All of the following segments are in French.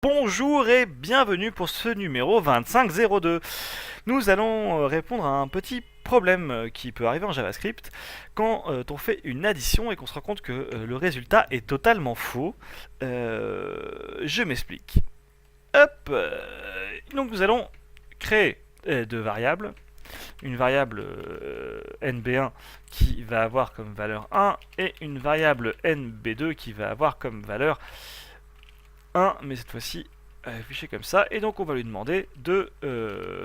Bonjour et bienvenue pour ce numéro 2502. Nous allons répondre à un petit problème qui peut arriver en JavaScript quand on fait une addition et qu'on se rend compte que le résultat est totalement faux. Je m'explique. Hop, donc nous allons créer deux variables. Une variable nb1 qui va avoir comme valeur 1 et une variable nb2 qui va avoir comme valeur 1, mais cette fois-ci affiché comme ça. Et donc on va lui demander de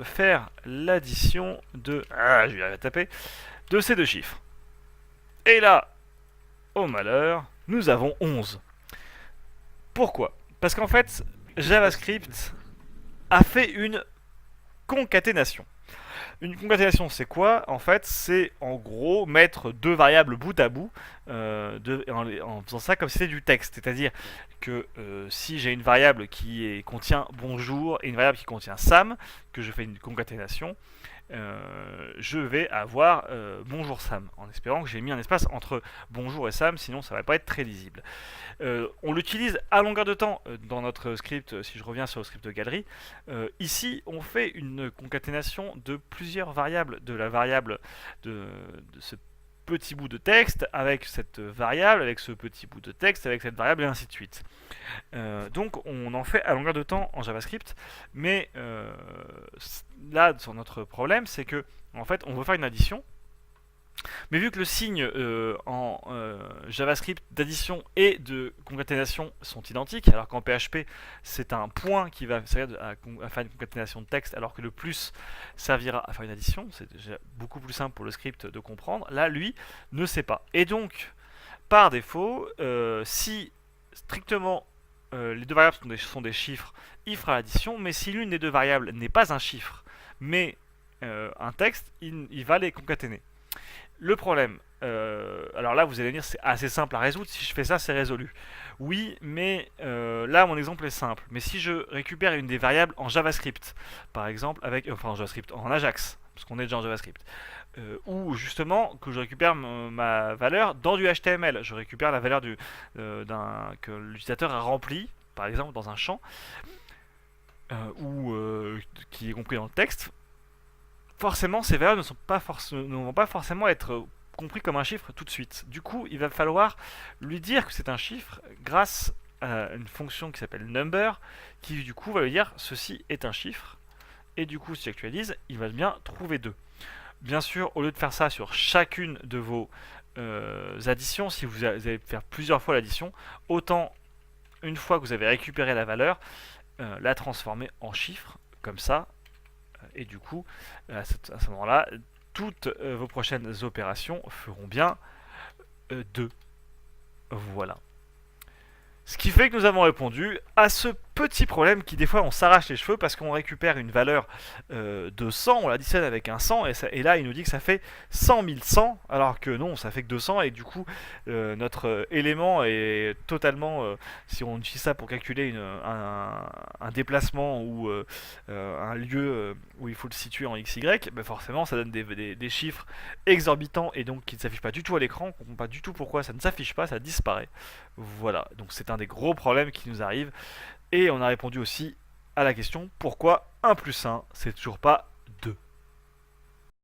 faire l'addition de... Ah, je vais la taper. De ces deux chiffres. Et là, au malheur, nous avons 11. Pourquoi? Parce qu'en fait, JavaScript a fait une concaténation. Une concaténation, c'est quoi? En fait, c'est en gros mettre deux variables bout à bout en faisant ça comme si c'était du texte. C'est-à-dire que si j'ai une variable qui contient bonjour et une variable qui contient Sam, que je fais une concaténation, je vais avoir bonjour Sam, en espérant que j'ai mis un espace entre bonjour et Sam, sinon ça va pas être très lisible. On l'utilise à longueur de temps dans notre script, si je reviens sur le script de galerie. Ici, on fait une concaténation de plusieurs variables, de la variable de ce petit bout de texte avec cette variable, avec ce petit bout de texte, avec cette variable, et ainsi de suite. Donc on en fait à longueur de temps en JavaScript, mais là, sur notre problème, c'est que en fait, on veut faire une addition, mais vu que le signe en JavaScript d'addition et de concaténation sont identiques, alors qu'en PHP c'est un point qui va servir à faire une concaténation de texte, alors que le plus servira à faire une addition, c'est déjà beaucoup plus simple pour le script de comprendre, là lui ne sait pas. Et donc, par défaut, si strictement les deux variables sont des chiffres, il fera l'addition, mais si l'une des deux variables n'est pas un chiffre, mais un texte, il va les concaténer. Le problème, alors là vous allez me dire c'est assez simple à résoudre, si je fais ça c'est résolu. Oui, mais là mon exemple est simple. Mais si je récupère une des variables en JavaScript, par exemple, enfin en JavaScript, en Ajax, parce qu'on est déjà en JavaScript, ou justement que je récupère ma valeur dans du HTML, je récupère la valeur que l'utilisateur a rempli, par exemple dans un champ, ou qui est compris dans le texte, forcément ces valeurs ne vont pas forcément être compris comme un chiffre tout de suite. Du coup, il va falloir lui dire que c'est un chiffre grâce à une fonction qui s'appelle number, qui du coup va lui dire ceci est un chiffre. Et du coup, si j'actualise, il va bien trouver 2. Bien sûr, au lieu de faire ça sur chacune de vos additions, si vous allez faire plusieurs fois l'addition, autant une fois que vous avez récupéré la valeur, la transformer en chiffre, comme ça, et du coup, à ce moment-là, toutes vos prochaines opérations feront bien 2. Voilà. Ce qui fait que nous avons répondu à ce petit problème qui des fois on s'arrache les cheveux parce qu'on récupère une valeur de 100, on l'additionne avec un 100 et là il nous dit que ça fait 100 000 100 alors que non ça fait que 200 et du coup notre élément est totalement, si on utilise ça pour calculer un déplacement ou un lieu où il faut le situer en XY, ben forcément ça donne des chiffres exorbitants et donc qui ne s'affichent pas du tout à l'écran, on ne comprend pas du tout pourquoi ça ne s'affiche pas, ça disparaît. Voilà, donc c'est un des gros problèmes qui nous arrive. Et on a répondu aussi à la question pourquoi 1 plus 1, c'est toujours pas